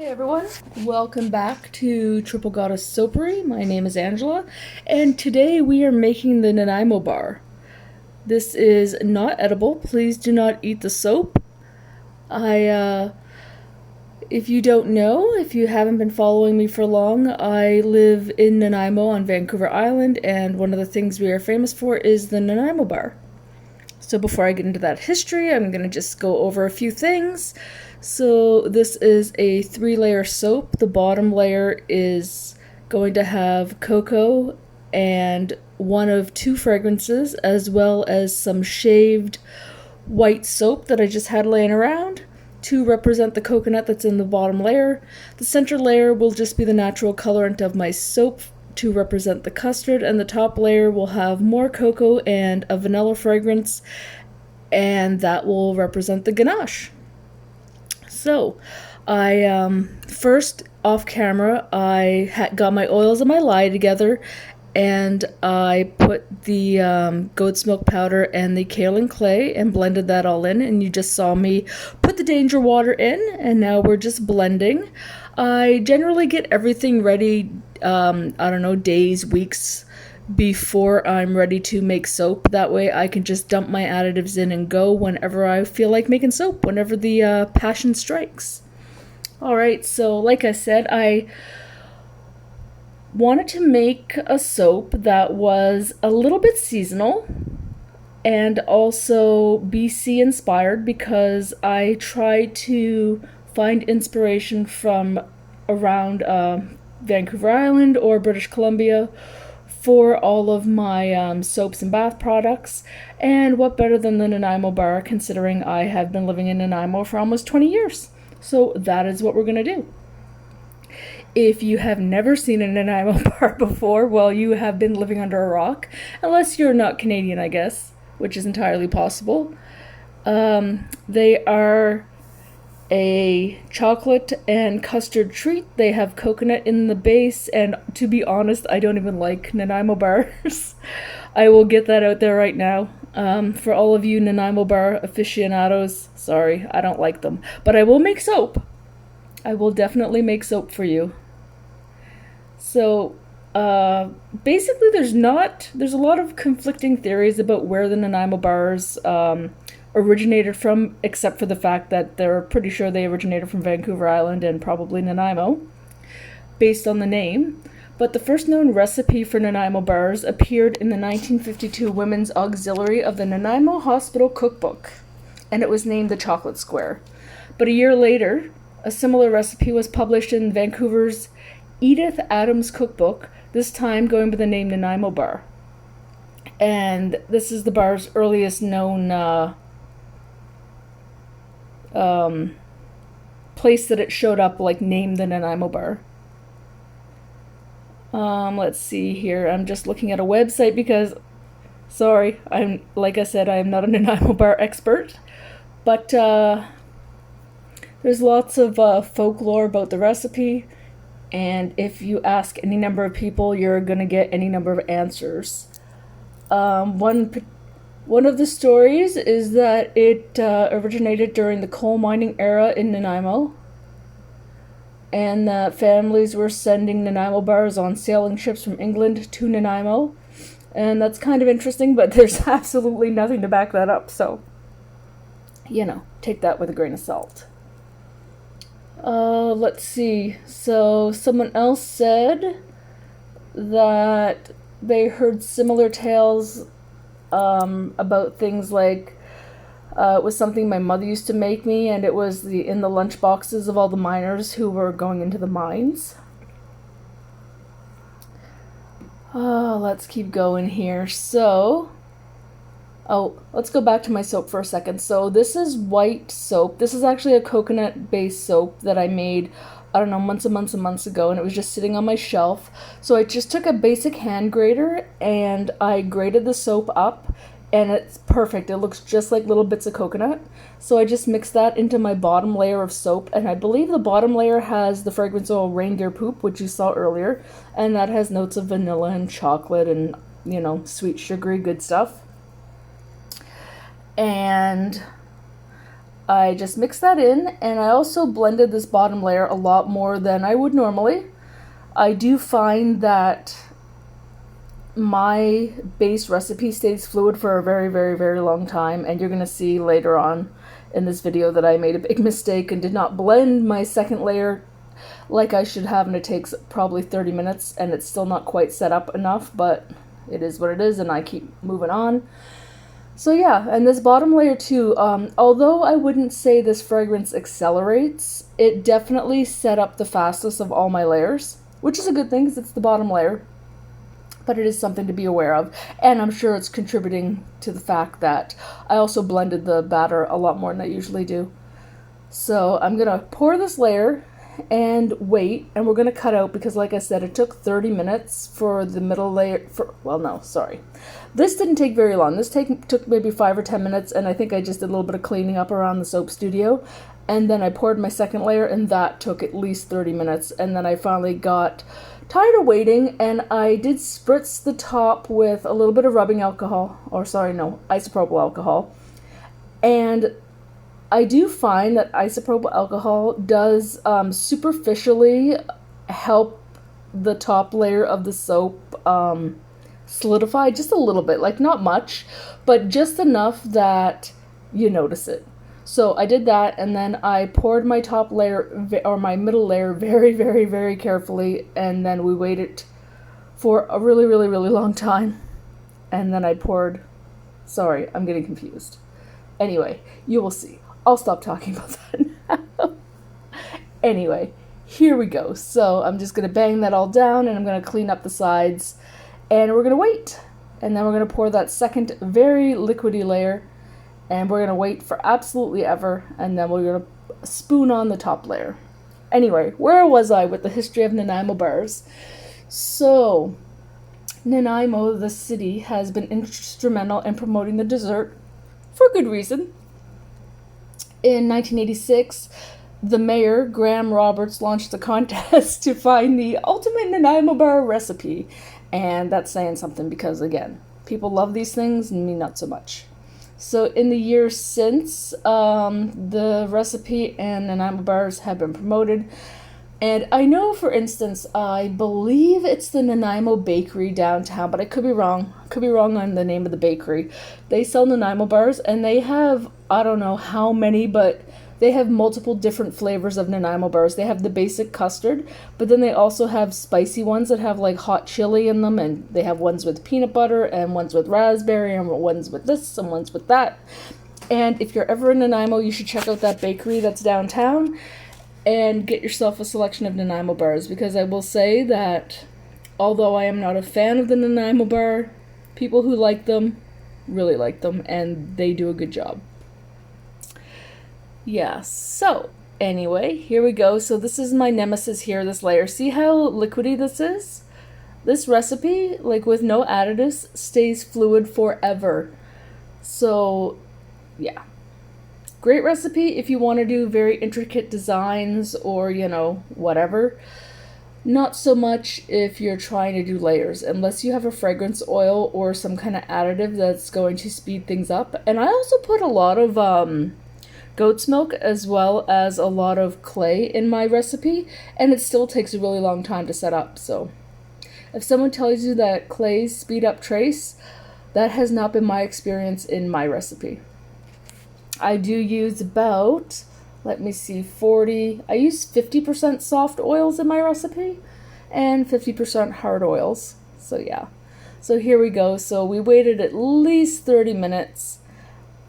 Hey everyone, welcome back to Triple Goddess Soapery. My name is Angela, and today we are making the Nanaimo Bar. This is not edible. Please do not eat the soap. If you don't know, if you haven't been following me for long, I live in Nanaimo on Vancouver Island, and one of the things we are famous for is the Nanaimo Bar. So before I get into that history, I'm going to just go over a few things. So this is a 3-layer soap. The bottom layer is going to have cocoa and one of 2 fragrances, as well as some shaved white soap that I just had laying around to represent the coconut that's in the bottom layer. The center layer will just be the natural colorant of my soap to represent the custard, and the top layer will have more cocoa and a vanilla fragrance, and that will represent the ganache. So, I first off camera, I got my oils and my lye together, and I put the goat's milk powder and the kaolin clay and blended that all in, and you just saw me put the danger water in, and now we're just blending. I generally get everything ready, days, weeks before I'm ready to make soap. That way I can just dump my additives in and go whenever I feel like making soap, whenever the passion strikes. Alright, so like I said, I wanted to make a soap that was a little bit seasonal and also BC inspired, because I try to find inspiration from around Vancouver Island or British Columbia for all of my soaps and bath products. And what better than the Nanaimo Bar, considering I have been living in Nanaimo for almost 20 years. So that is what we're going to do. If you have never seen a Nanaimo Bar before, well, you have been living under a rock. Unless you're not Canadian, I guess, which is entirely possible. They are a chocolate and custard treat. They have coconut in the base, and to be honest, I don't even like Nanaimo bars. I will get that out there right now. For all of you Nanaimo Bar aficionados, sorry, I don't like them. But I will make soap. I will definitely make soap for you. So, basically there's a lot of conflicting theories about where the Nanaimo bars originated from, except for the fact that they're pretty sure they originated from Vancouver Island and probably Nanaimo, based on the name. But the first known recipe for Nanaimo bars appeared in the 1952 Women's Auxiliary of the Nanaimo Hospital Cookbook, and it was named the Chocolate Square. But a year later, a similar recipe was published in Vancouver's Edith Adams Cookbook, this time going by the name Nanaimo Bar. And this is the bar's earliest known place that it showed up, like, named the Nanaimo Bar. Let's see here. I'm just looking at a website because, sorry, like I said, I am not a Nanaimo Bar expert, but there's lots of folklore about the recipe, and if you ask any number of people, you're gonna get any number of answers. One of the stories is that it originated during the coal mining era in Nanaimo, and that families were sending Nanaimo bars on sailing ships from England to Nanaimo, and that's kind of interesting, but there's absolutely nothing to back that up, so, take that with a grain of salt. Let's see, so someone else said that they heard similar tales about things like it was something my mother used to make me, and it was in the lunch boxes of all the miners who were going into the mines. Let's keep going here. Let's go back to my soap for a second. So this is white soap. This is actually a coconut-based soap that I made, I don't know, months and months and months ago, and it was just sitting on my shelf. So I just took a basic hand grater and I grated the soap up, and it's perfect. It looks just like little bits of coconut. So I just mixed that into my bottom layer of soap, and I believe the bottom layer has the fragrance oil reindeer poop, which you saw earlier, and that has notes of vanilla and chocolate and, sweet, sugary, good stuff. And I just mixed that in, and I also blended this bottom layer a lot more than I would normally. I do find that my base recipe stays fluid for a very, very, very long time, and you're going to see later on in this video that I made a big mistake and did not blend my second layer like I should have, and it takes probably 30 minutes, and it's still not quite set up enough, but it is what it is, and I keep moving on. So yeah, and this bottom layer too, although I wouldn't say this fragrance accelerates, it definitely set up the fastest of all my layers, which is a good thing because it's the bottom layer. But it is something to be aware of, and I'm sure it's contributing to the fact that I also blended the batter a lot more than I usually do. So I'm gonna pour this layer and wait, and we're gonna cut out because, like I said, it took 30 minutes for the middle layer. This didn't take very long. This took maybe 5 or 10 minutes, and I think I just did a little bit of cleaning up around the soap studio, and then I poured my second layer, and that took at least 30 minutes, and then I finally got tired of waiting, and I did spritz the top with a little bit of rubbing alcohol, isopropyl alcohol. And I do find that isopropyl alcohol does superficially help the top layer of the soap solidify just a little bit, like not much, but just enough that you notice it. So I did that, and then I poured my top layer, or my middle layer, very, very, very carefully, and then we waited for a really, really, really long time. And then I poured, sorry, I'm getting confused. Anyway, you will see. I'll stop talking about that now. Anyway, here we go. So I'm just going to bang that all down, and I'm going to clean up the sides, and we're going to wait. And then we're going to pour that second very liquidy layer, and we're going to wait for absolutely ever, and then we're going to spoon on the top layer. Anyway, where was I with the history of Nanaimo Bars? So, Nanaimo, the city, has been instrumental in promoting the dessert for good reason. In 1986, the mayor, Graham Roberts, launched a contest to find the ultimate Nanaimo Bar recipe. And that's saying something because, again, people love these things and me not so much. So in the years since, the recipe and Nanaimo Bars have been promoted. And I know, for instance, I believe it's the Nanaimo Bakery downtown, but I could be wrong. Could be wrong on the name of the bakery. They sell Nanaimo Bars, and they have, I don't know how many, but they have multiple different flavors of Nanaimo Bars. They have the basic custard, but then they also have spicy ones that have like hot chili in them, and they have ones with peanut butter, and ones with raspberry, and ones with this, and ones with that. And if you're ever in Nanaimo, you should check out that bakery that's downtown and get yourself a selection of Nanaimo Bars, because I will say that although I am not a fan of the Nanaimo Bar, people who like them really like them, and they do a good job. Yeah, so anyway, here we go. So this is my nemesis here, this layer. See how liquidy this is? This recipe, like with no additives, stays fluid forever. So, yeah. Great recipe if you want to do very intricate designs or, whatever. Not so much if you're trying to do layers, unless you have a fragrance oil or some kind of additive that's going to speed things up. And I also put a lot of goat's milk as well as a lot of clay in my recipe, and it still takes a really long time to set up. So if someone tells you that clays speed up trace, that has not been my experience in my recipe. I do use about, I use 50% soft oils in my recipe and 50% hard oils. So yeah. So here we go. So we waited at least 30 minutes.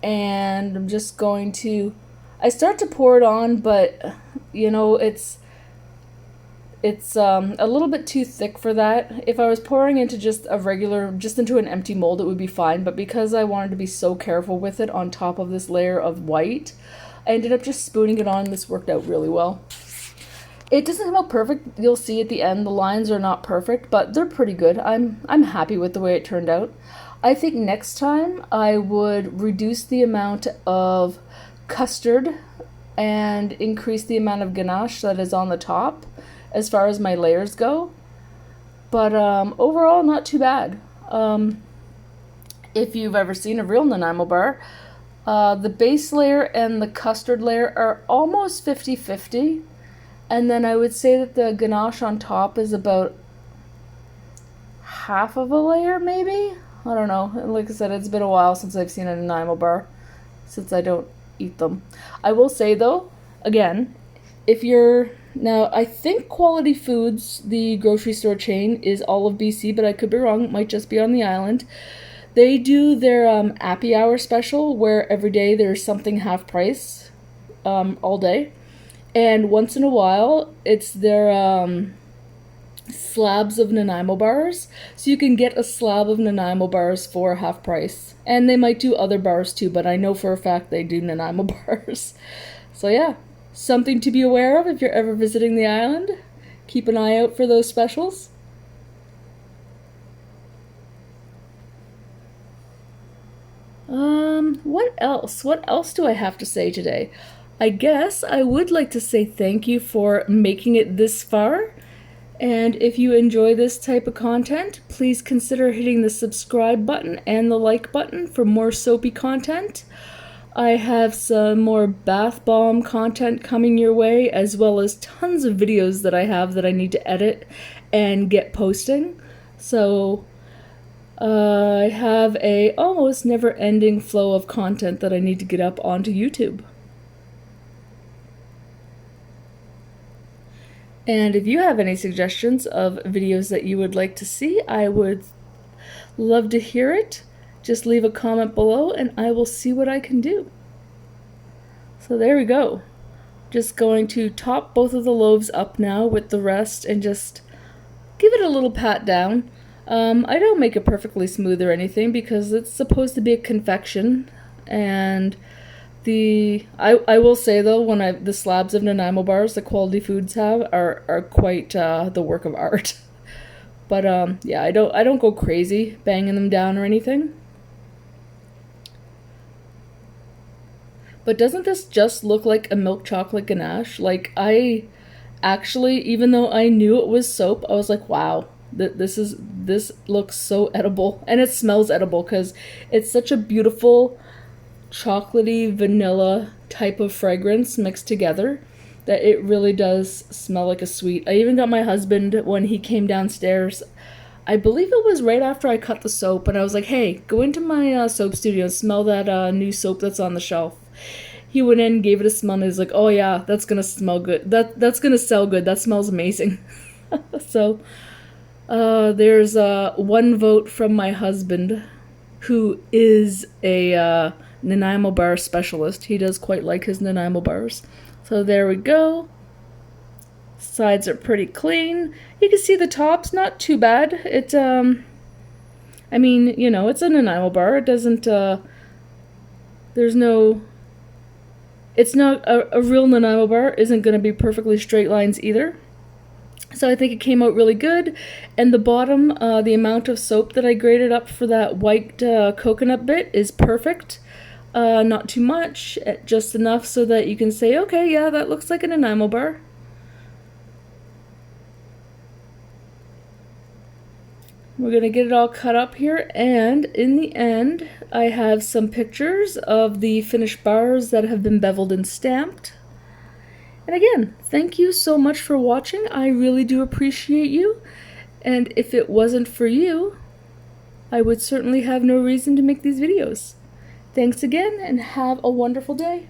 And I'm just going to, I start to pour it on, but it's a little bit too thick for that. If I was pouring into just into an empty mold, it would be fine. But because I wanted to be so careful with it on top of this layer of white, I ended up just spooning it on, and this worked out really well. It doesn't come out perfect. You'll see at the end, the lines are not perfect, but they're pretty good. I'm happy with the way it turned out. I think next time I would reduce the amount of custard and increase the amount of ganache that is on the top as far as my layers go. But overall, not too bad. If you've ever seen a real Nanaimo Bar, The base layer and the custard layer are almost 50-50. And then I would say that the ganache on top is about half of a layer, maybe? I don't know. Like I said, it's been a while since I've seen a Nanaimo bar, since I don't eat them. I will say, though, again, if you're... Now, I think Quality Foods, the grocery store chain, is all of BC, but I could be wrong. It might just be on the island. They do their happy hour special, where every day there's something half price, all day. And once in a while, it's their slabs of Nanaimo bars. So you can get a slab of Nanaimo bars for half price. And they might do other bars too, but I know for a fact they do Nanaimo bars. So yeah, something to be aware of if you're ever visiting the island. Keep an eye out for those specials. What else? What else do I have to say today? I guess I would like to say thank you for making it this far. And if you enjoy this type of content, please consider hitting the subscribe button and the like button for more soapy content. I have some more bath bomb content coming your way, as well as tons of videos that I have that I need to edit and get posting. So I have a almost never-ending flow of content that I need to get up onto YouTube. And if you have any suggestions of videos that you would like to see, I would love to hear it. Just leave a comment below and I will see what I can do. So there we go. Just going to top both of the loaves up now with the rest and just give it a little pat down. I don't make it perfectly smooth or anything because it's supposed to be a confection, and I will say though, when the slabs of Nanaimo bars the Quality Foods have are quite the work of art. But yeah, I don't go crazy banging them down or anything. But doesn't this just look like a milk chocolate ganache? Like, I actually, even though I knew it was soap, I was like, wow, this looks so edible, and it smells edible because it's such a beautiful chocolatey vanilla type of fragrance mixed together that it really does smell like a sweet. I even got my husband, when he came downstairs, I believe it was right after I cut the soap, and I was like, hey, go into my soap studio and smell that new soap that's on the shelf. He went in, gave it a smell, and he's like, oh yeah, that's gonna smell good. That's gonna sell good. That smells amazing. So there's one vote from my husband, who is a Nanaimo Bar specialist. He does quite like his Nanaimo bars. So there we go. Sides are pretty clean. You can see the top's not too bad. It I mean, you know, it's a Nanaimo bar. It doesn't there's no... It's not a real Nanaimo bar isn't going to be perfectly straight lines either. So I think it came out really good. And the bottom, the amount of soap that I grated up for that white coconut bit is perfect. Not too much, just enough so that you can say, okay, yeah, that looks like a Nanaimo bar. We're going to get it all cut up here, and in the end, I have some pictures of the finished bars that have been beveled and stamped. And again, thank you so much for watching. I really do appreciate you, and if it wasn't for you, I would certainly have no reason to make these videos. Thanks again, and have a wonderful day.